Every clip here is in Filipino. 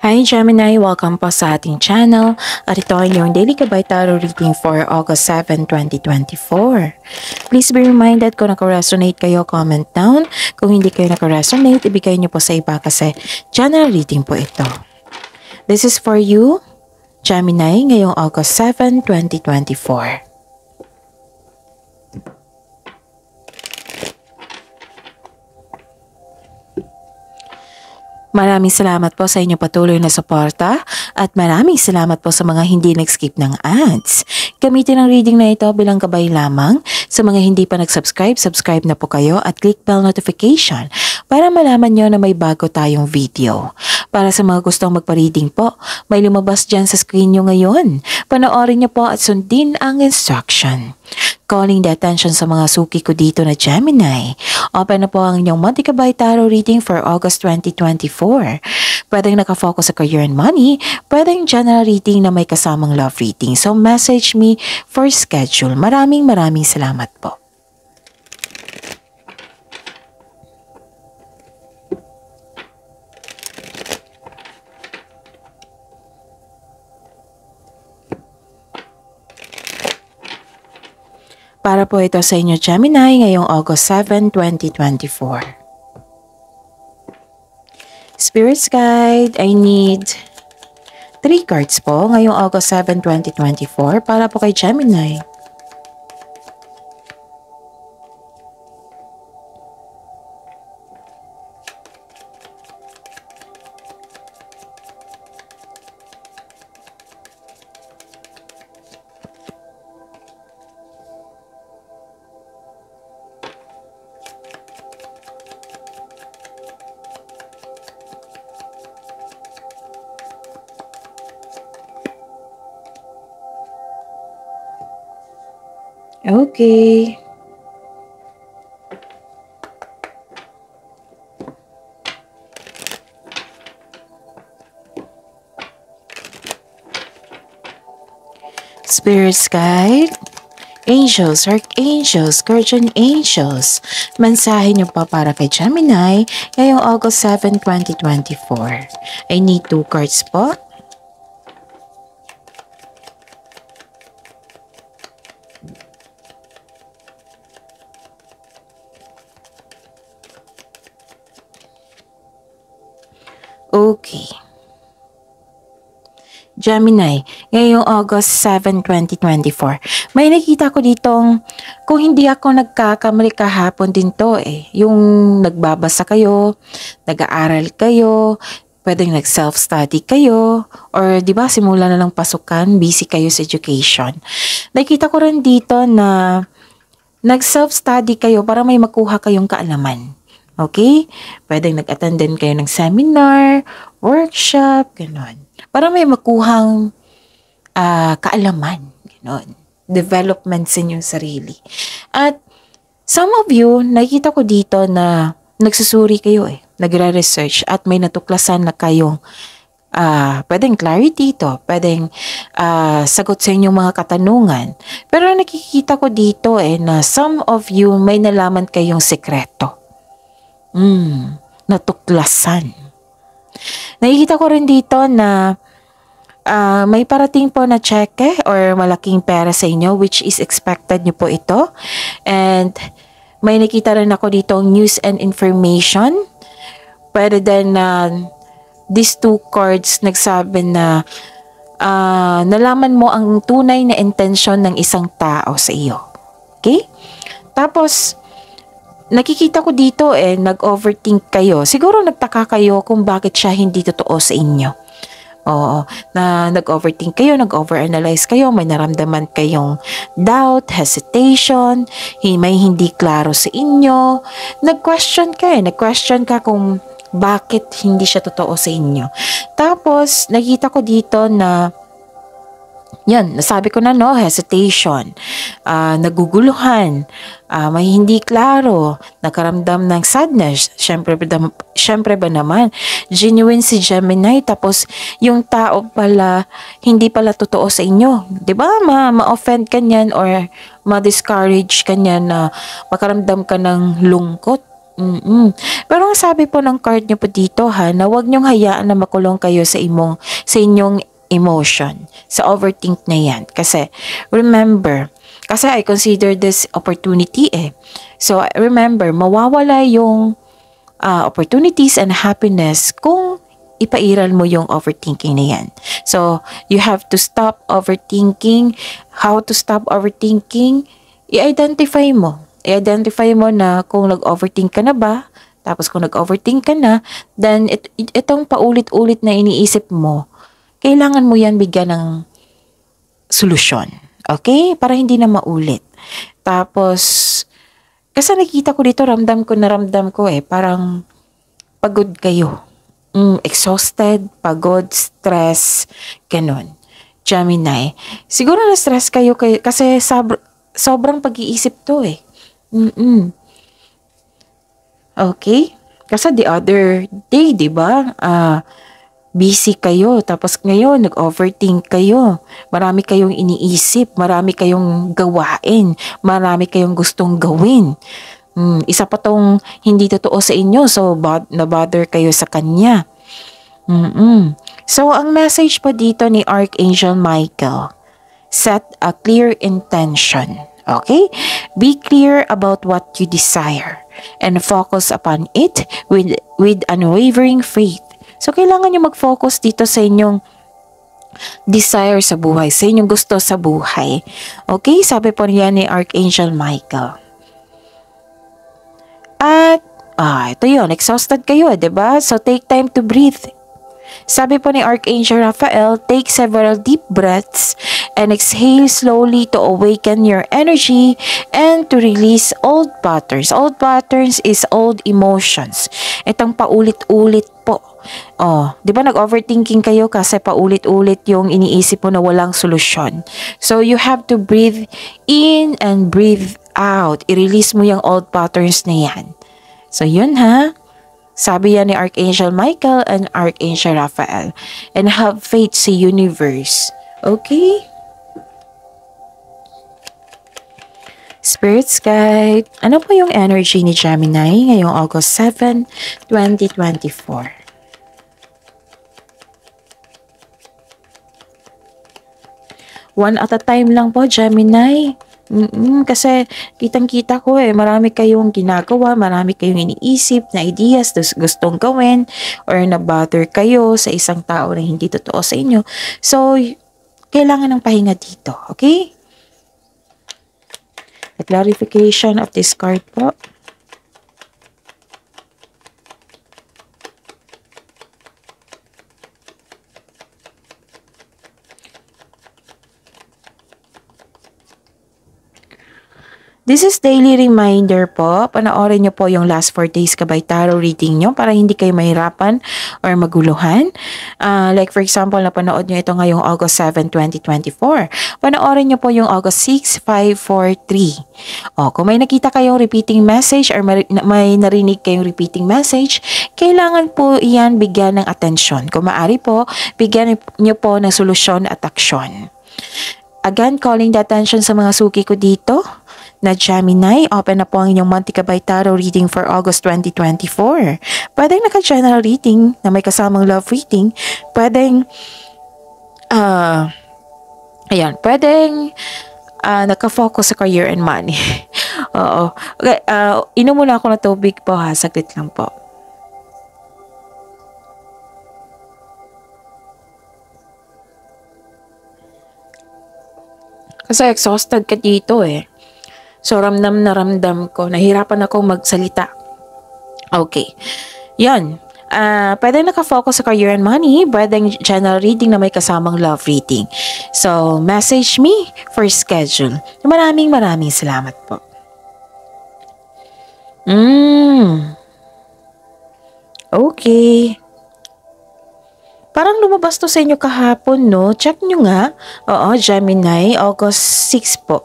Hi Gemini! Welcome po sa ating channel at ito ay yung Daily Gabay Tarot Reading for August 7, 2024. Please be reminded kung naka-resonate kayo, comment down. Kung hindi kayo naka-resonate, ibigay niyo po sa iba kasi general reading po ito. This is for you, Gemini, ngayong August 7, 2024. Maraming salamat po sa inyong patuloy na suporta at maraming salamat po sa mga hindi nag-skip ng ads. Gamitin ang reading na ito bilang gabay lamang. Sa mga hindi pa nag-subscribe, subscribe na po kayo at click bell notification para malaman nyo na may bago tayong video. Para sa mga gustong magpa-reading po, may lumabas dyan sa screen nyo ngayon. Panoorin nyo po at sundin ang instruction. Calling the attention sa mga suki ko dito na Gemini. Open na po ang inyong Monthly Gabay Tarot Reading for August 2024. Pwedeng nakafocus sa career and money, pwedeng general reading na may kasamang love reading. So message me for schedule. Maraming salamat po. Para po ito sa inyo Gemini ngayong August 7, 2024. Spirits Guide, I need 3 cards po ngayong August 7, 2024 para po kay Gemini. Okay. Spirits Guide, Angels, Archangels, Guardian Angels, mensahe niyo pa para kay Gemini ngayong August 7, 2024. I need 2 cards po. Okay. Gemini, ngayong August 7, 2024. May nakita ko ditong, kung hindi ako nagkakamali kahapon din to yung nagbabasa kayo, nag-aaral kayo, pwedeng nag-self-study kayo, or di ba simula na lang pasukan, busy kayo sa education. Nakita ko rin dito na nag-self-study kayo para may makuha kayong kaalaman. Okay? Pwedeng nag-attend din kayo ng seminar, workshop, gano'n. Para may makuhang kaalaman, gano'n. Development sa inyong sarili. At some of you, nakikita ko dito na nagsusuri kayo nagre-research at may natuklasan na kayong pwedeng clarity to, pwedeng sagot sa inyong mga katanungan. Pero nakikita ko dito na some of you may nalaman kayong sekreto. Natuklasan. Nakikita ko rin dito na may parating po na cheque or malaking pera sa inyo which is expected nyo po ito. And may nakita rin ako dito news and information. Pwede din na these 2 cards nagsabi na nalaman mo ang tunay na intensyon ng isang tao sa iyo. Okay? Tapos, nakikita ko dito nag-overthink kayo. Siguro nagtaka kayo kung bakit siya hindi totoo sa inyo. Oo, na nag-overthink kayo, nag-overanalyze kayo, may naramdaman kayong doubt, hesitation, may hindi klaro sa inyo. Nag-question ka kung bakit hindi siya totoo sa inyo. Tapos, nakita ko dito na yan, nasabi ko na hesitation, naguguluhan, may hindi klaro, nakaramdam ng sadness, syempre ba naman, genuine si Gemini, tapos yung tao pala, hindi pala totoo sa inyo. Diba, ma-offend ka niyan or ma-discourage ka niyan na makaramdam ka ng lungkot. Pero ang sabi po ng card niyo po dito ha, na huwag niyong hayaan na makulong kayo sa inyong emotion, sa overthink na yan. Kasi, remember, kasi I consider this opportunity eh. So, remember, mawawala yung opportunities and happiness kung ipairal mo yung overthinking na yan. So, you have to stop overthinking. How to stop overthinking? I-identify mo. I-identify mo na kung nag-overthink ka na ba, tapos kung nag-overthink ka na, then itong paulit-ulit na iniisip mo, kailangan mo yan bigyan ng solusyon. Okay? Para hindi na maulit. Tapos, kasi nakikita ko dito, ramdam ko eh, parang pagod kayo. Exhausted, pagod, stress, ganun. Gemini. Siguro na-stress kayo kasi sobrang pag-iisip to eh. Okay? Kasi the other day, di ba? Busy kayo. Tapos ngayon, nag-overthink kayo. Marami kayong iniisip. Marami kayong gawain. Marami kayong gustong gawin. Isa pa tong hindi totoo sa inyo. So, na-bother kayo sa kanya. So, ang message po dito ni Archangel Michael, set a clear intention. Okay? Be clear about what you desire and focus upon it with unwavering faith. So, kailangan nyo mag-focus dito sa inyong desire sa buhay, sa inyong gusto sa buhay. Okay? Sabi po niya ni Archangel Michael. At, ito yun, exhausted kayo, diba? So, take time to breathe. Sabi po ni Archangel Raphael, take several deep breaths and exhale slowly to awaken your energy and to release old patterns. Old patterns is old emotions. Itong paulit-ulit po. Di ba nag-overthinking kayo kasi paulit-ulit yung iniisip mo na walang solusyon. So, you have to breathe in and breathe out. I-release mo yung old patterns na yan. So, yun ha. Sabi yan ni Archangel Michael and Archangel Raphael. And have faith sa universe. Okay? Spirits guide. Ano po yung energy ni Gemini ngayong August 7, 2024? One at a time lang po, Gemini. Kasi kitang-kita ko marami kayong ginagawa, marami kayong iniisip na ideas, gustong gawin, or na-bother kayo sa isang tao na hindi totoo sa inyo. So, kailangan ng pahinga dito, okay? The clarification of this card po. This is daily reminder po. Panoorin nyo po yung last 4 days Gabay Tarot reading nyo para hindi kayo mahirapan or maguluhan. Like for example, napanood nyo ito ngayong August 7, 2024. Panoorin nyo po yung August 6, 5, 4, 3. Kung may nakita kayong repeating message or may narinig kayong repeating message, kailangan po iyan bigyan ng atensyon. Kung maaari po, bigyan nyo po ng solusyon at aksyon. Again, calling the attention sa mga suki ko dito na Gemini, open na po ang inyong Monthly Gabay Tarot reading for August 2024. Pwedeng naka-general reading na may kasamang love reading. Pwedeng, pwedeng naka-focus sa career and money. Oo. Okay, inom muna ako na tubig po ha, saglit lang po. Kasi exhausted ka dito eh. So, ramdam na ramdam ko. Nahirapan akong magsalita. Okay. Yan. Pwede nakafocus sa career and money. Pwede general reading na may kasamang love reading. So, message me for schedule. Maraming salamat po. Okay. Parang lumabas to sa inyo kahapon, no? Check nyo nga. Oo, Gemini, August 6 po.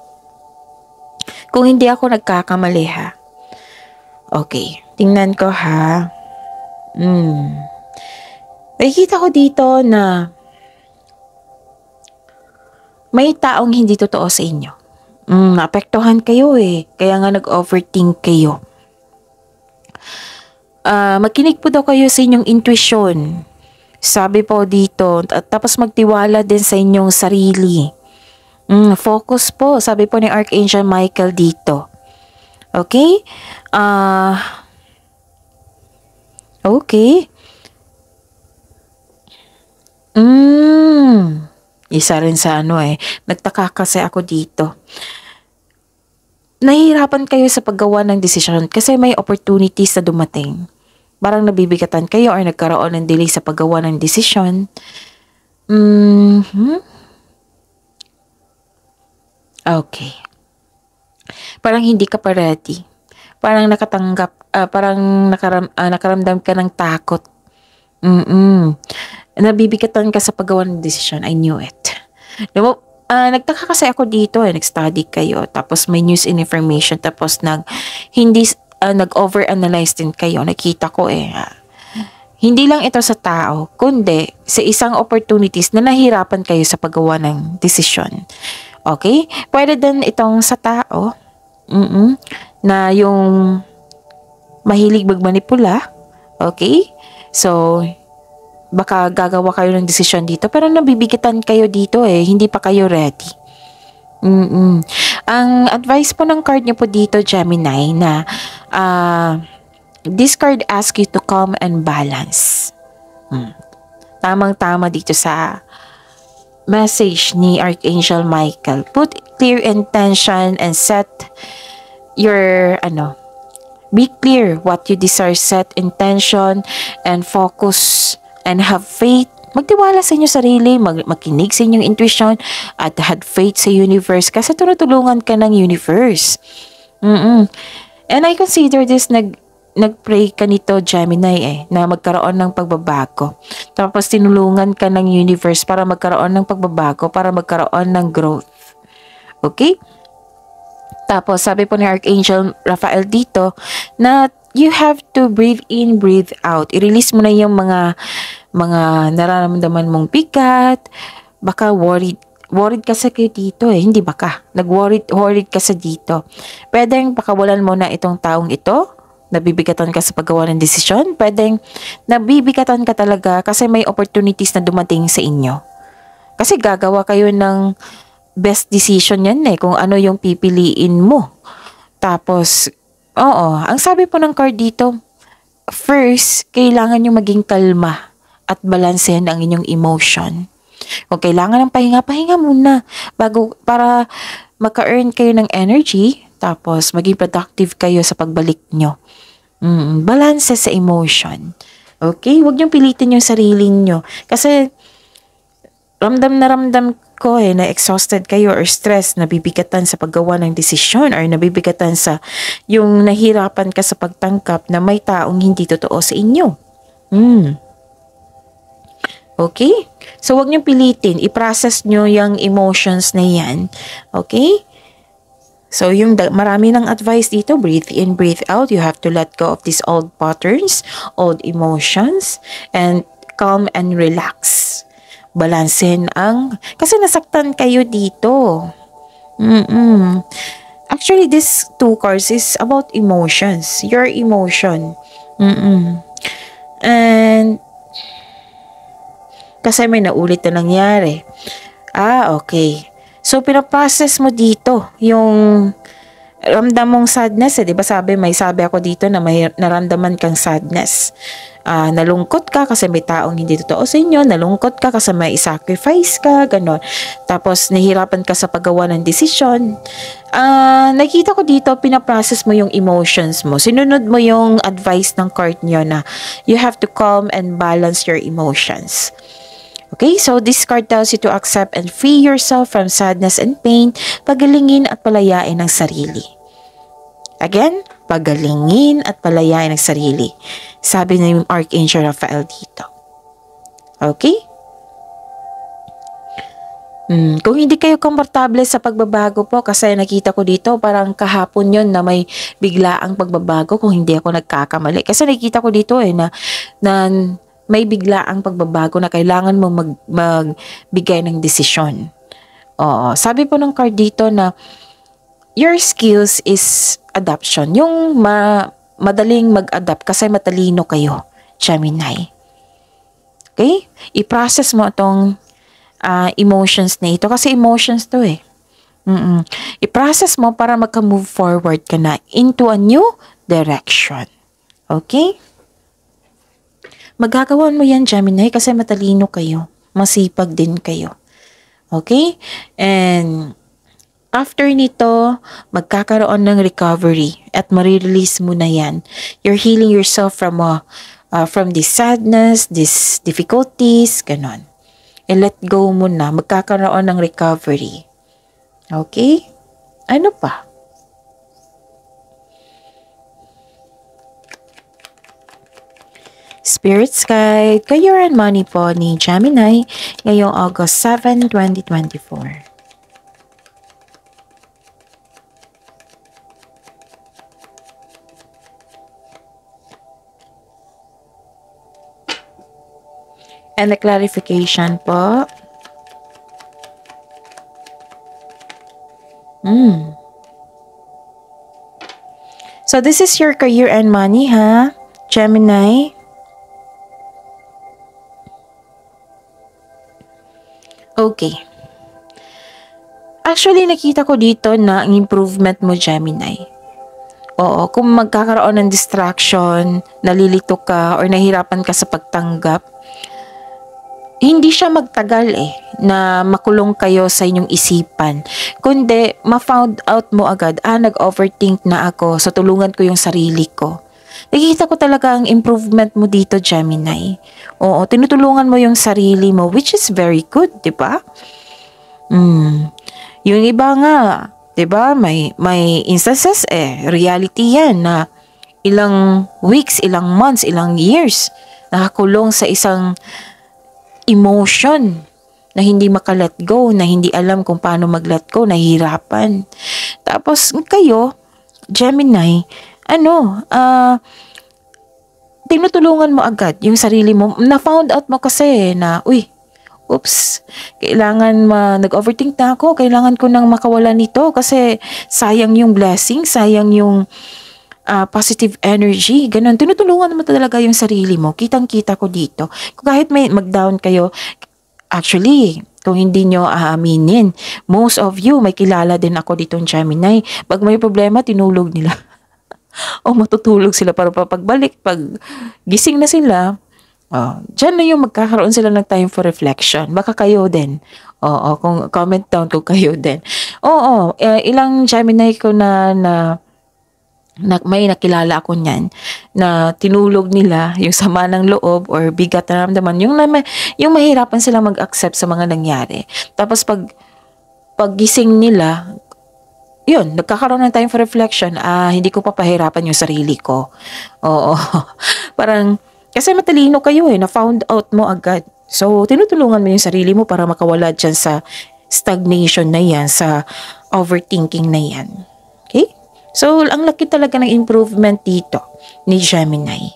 Kung hindi ako nagkakamali ha. Okay, tingnan ko ha. Nakikita ko dito na may taong hindi totoo sa inyo. Naapektuhan kayo eh. Kaya nga nag-overthink kayo. Makinig po daw kayo sa inyong intuition. Sabi po dito, at tapos magtiwala din sa inyong sarili. Focus po, sabi po ni Archangel Michael dito. Okay? Okay. Isa rin sa nagtaka kasi ako dito. Nahihirapan kayo sa paggawa ng desisyon kasi may opportunities na dumating. Parang nabibigatan kayo or nagkaroon ng delay sa paggawa ng desisyon. Okay. Parang hindi ka pa ready. Parang nakaramdam ka ng takot. Nabibigatan ka sa paggawa ng desisyon. I knew it. Nagtaka kasi ako dito nag-study kayo, tapos may news and information, tapos nag-overanalyze din kayo. Nakita ko hindi lang ito sa tao, kundi sa isang opportunities na nahirapan kayo sa paggawa ng desisyon. Okay? Pwede din itong sa tao, na yung mahilig magmanipula. Okay? So, baka gagawa kayo ng desisyon dito, pero nabibigatan kayo dito hindi pa kayo ready. Ang advice po ng card niyo po dito, Gemini, na this card asks you to calm and balance. Tamang-tama dito sa message ni Archangel Michael. Put clear intention and set your be clear what you desire, set intention and focus and have faith. Magtiwala sa inyong sarili, makinig sa inyong intuition at have faith sa universe kasi tinutulungan ka ng universe. And I consider this nagpray ka nito, Gemini, na magkaroon ng pagbabago. Tapos tinulungan ka ng universe para magkaroon ng pagbabago, para magkaroon ng growth. Okay? Tapos sabi po ni Archangel Raphael dito na you have to breathe in, breathe out. I-release mo na yung mga nararamdaman mong bigat. Baka worried ka sa kayo dito hindi baka. Worried ka sa dito. Pwedeng pakawalan mo na itong taong ito. Nabibigatan ka sa paggawa ng desisyon. Pwedeng nabibigatan ka talaga kasi may opportunities na dumating sa inyo. Kasi gagawa kayo ng best decision yan kung ano yung pipiliin mo. Tapos, ang sabi po ng card dito, first, kailangan nyo maging kalma at balansehan ang inyong emotion. Kung kailangan ng pahinga muna para maka-earn kayo ng energy, tapos maging productive kayo sa pagbalik nyo. Balance sa emotion. Okay? Huwag nyo pilitin yung sarili nyo. Kasi, ramdam ko na exhausted kayo or stress, nabibigatan sa paggawa ng desisyon or nabibigatan sa yung nahirapan ka sa pagtangkap na may taong hindi totoo sa inyo. Okay? So, huwag nyo pilitin. I-process nyo yung emotions na yan. Okay? So, yung marami ng advice dito, breathe in, breathe out. You have to let go of these old patterns, old emotions, and calm and relax. Balansin kasi nasaktan kayo dito. Actually, this 2 cards is about emotions. Your emotion. And kasi may naulit na nangyari. Okay. So, pinaprocess mo dito yung ramdam mong sadness. Diba may sabi ako dito na may naramdaman kang sadness. Nalungkot ka kasi may taong hindi totoo sa inyo. Nalungkot ka kasi may sacrifice ka. Ganon. Tapos, nahihirapan ka sa paggawa ng desisyon. Nakita ko dito, pinaprocess mo yung emotions mo. Sinunod mo yung advice ng card nyo na you have to calm and balance your emotions. Okay, so this card tells you to accept and free yourself from sadness and pain, pagalingin at palayain ang sarili. Again, pagalingin at palayain ang sarili. Sabi ng Archangel Raphael dito. Okay? Kung hindi kayo komportable sa pagbabago po, kasi nakita ko dito, parang kahapon yon na may biglaang pagbabago kung hindi ako nagkakamali. Kasi nakita ko dito na may biglaang pagbabago na kailangan mo magbigay ng desisyon. Sabi po ng card dito na your skills is adaption. Yung madaling mag-adapt kasi matalino kayo, Gemini. Okay? I-process mo itong emotions na ito kasi emotions to eh. I-process mo para maka-move forward ka na into a new direction. Okay? Magagawan mo yan, Gemini, kasi matalino kayo. Masipag din kayo. Okay? And after nito, magkakaroon ng recovery at marirelease mo na yan. You're healing yourself from this sadness, these difficulties, ganon. I-let go mo na. Magkakaroon ng recovery. Okay? Ano pa? Spirit's Guide, Career and Money po ni Gemini ngayong August 7, 2024. And the clarification po. So this is your career and money, ha? Gemini. Okay. Actually, nakita ko dito na ang improvement mo, Gemini. Oo, kung magkakaroon ng distraction, nalilito ka, or nahirapan ka sa pagtanggap, hindi siya magtagal na makulong kayo sa inyong isipan. Kundi, ma-found out mo agad, nag-overthink na ako, so tulungan ko yung sarili ko. Nakikita ko talaga ang improvement mo dito, Gemini. Oo, tinutulungan mo yung sarili mo, which is very good, di ba? Yung iba nga, di ba, may instances reality yan na ilang weeks, ilang months, ilang years, nakakulong sa isang emotion na hindi maka-let go, na hindi alam kung paano mag-let go, nahihirapan. Tapos kayo, Gemini, tinutulungan mo agad yung sarili mo. Na-found out mo kasi na, kailangan nag-overthink na ako, kailangan ko nang makawala nito kasi sayang yung blessing, sayang yung positive energy, ganun. Tinutulungan mo talaga yung sarili mo. Kitang-kita ko dito. Kung kahit may mag-down kayo, actually, kung hindi nyo aaminin, most of you, may kilala din ako ditong Gemini. Pag may problema, tinulog nila. O matutulog sila para pagbalik, pag gising na sila, dyan na yung magkakaroon sila ng time for reflection. Baka kayo din. Oo, kung comment down kung kayo din. Ilang Gemini ko na may nakilala ako niyan na tinulog nila yung sama ng loob or bigat na ramdaman, yung mahirapan sila mag-accept sa mga nangyari. Tapos pag gising nila, yun, nagkakaroon ng time for reflection, hindi ko papahirapan yung sarili ko. Oo. Parang, kasi matalino kayo na-found out mo agad. So, tinutulungan mo yung sarili mo para makawala dyan sa stagnation na yan, sa overthinking na yan. Okay? So, ang laki talaga ng improvement dito ni Gemini.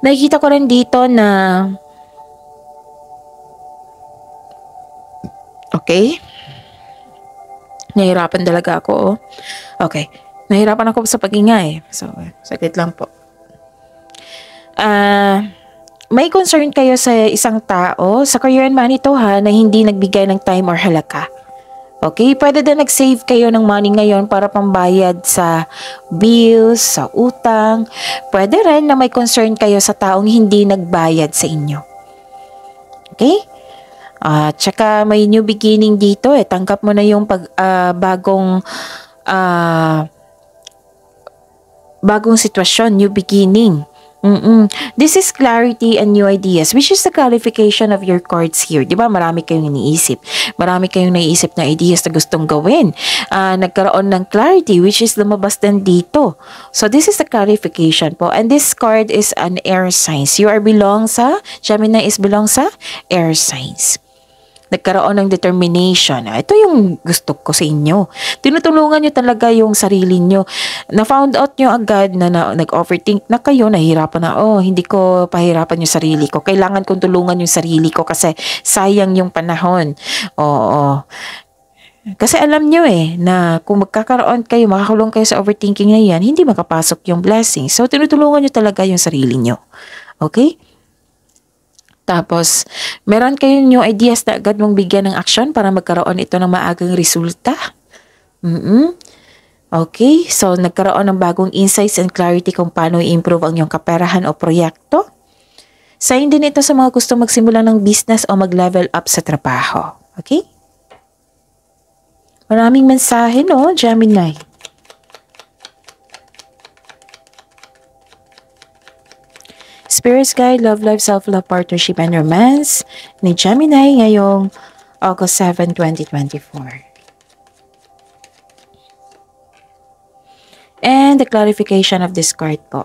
Nakikita ko rin dito na okay. Nahirapan talaga ako. Okay. Nahirapan ako sa paghinga So, saglit lang po. May concern kayo sa isang tao, sa career and money to na hindi nagbigay ng time or halaga. Okay, pwede din nag-save kayo ng money ngayon para pambayad sa bills, sa utang. Pwede rin na may concern kayo sa taong hindi nagbayad sa inyo. Okay? Tsaka may new beginning dito Tanggap mo na yung bagong sitwasyon, new beginning. This is clarity and new ideas, which is the clarification of your cards here. Diba? Marami kayong iniisip. Marami kayong naiisip na ideas na gustong gawin. Nagkaroon ng clarity, which is lumabas din dito. So, this is the clarification po. And this card is an air signs. Gemini is belong sa air signs. Nagkaroon ng determination. Ito yung gusto ko sa inyo. Tinutulungan nyo talaga yung sarili nyo. Na-found out nyo agad na nag-overthink na kayo, nahihirapan na, hindi ko pahirapan yung sarili ko. Kailangan kong tulungan yung sarili ko kasi sayang yung panahon. Oo. Kasi alam nyo na kung magkakaroon kayo, makakulong kayo sa overthinking na yan, hindi makapasok yung blessing. So, tinutulungan nyo talaga yung sarili nyo. Okay? Tapos, meron kayo new ideas na agad mong bigyan ng action para magkaroon ito ng maagang resulta. Okay, so nagkaroon ng bagong insights and clarity kung paano i-improve ang iyong kaperahan o proyekto. Sign din ito sa mga gusto magsimula ng business o mag-level up sa trabaho. Okay? Maraming mensahe, no, Gemini? Spirits Guide, Love Life, Self-Love, Partnership, and Romance ni Gemini ngayong August 7, 2024. And the clarification of this card po.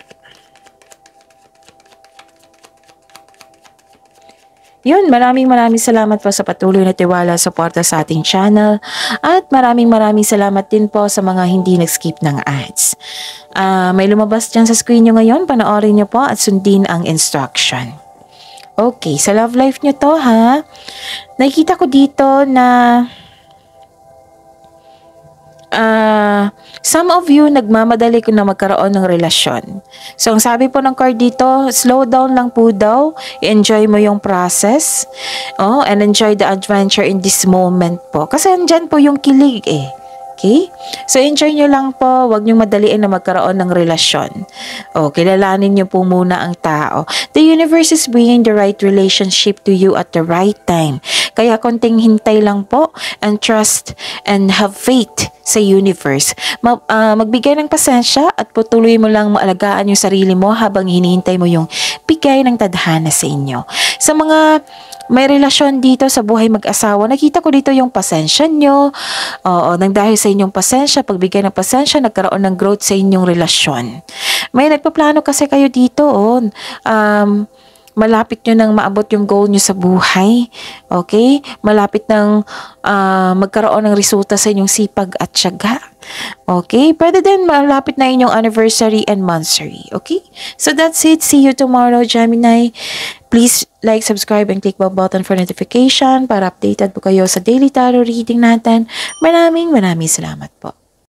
Yun, maraming salamat po sa patuloy na tiwala, suporta sa ating channel. At maraming salamat din po sa mga hindi nag-skip ng ads. May lumabas dyan sa screen nyo ngayon. Panoorin nyo po at sundin ang instruction. Okay, sa love life nyo to ha. Nakikita ko dito na some of you nagmamadali kung na magkaroon ng relasyon. So, ang sabi po ng card dito, slow down lang po daw. Enjoy mo yung process. And enjoy the adventure in this moment po. Kasi andyan po yung kilig Okay? So, enjoy nyo lang po. Huwag nyo madaliin na magkaroon ng relasyon. Kilalanin nyo po muna ang tao. The universe is bringing the right relationship to you at the right time. Kaya konting hintay lang po and trust and have faith sa universe. Magbigay ng pasensya at patuloy mo lang maalagaan yung sarili mo habang hinihintay mo yung bigay ng tadhana sa inyo. Sa mga may relasyon dito sa buhay mag-asawa, nakita ko dito yung pasensya nyo. Nang dahil sa inyong pasensya, pagbigay ng pasensya, nagkaroon ng growth sa inyong relasyon. May nagpaplano kasi kayo dito, malapit nyo nang maabot yung goal nyo sa buhay. Okay? Malapit nang magkaroon ng resulta sa inyong sipag at tiyaga. Okay? Pwede din malapit na inyong anniversary and monthsary. Okay? So that's it. See you tomorrow, Gemini. Please like, subscribe, and click the button for notification para updated po kayo sa daily tarot reading natin. Maraming salamat po.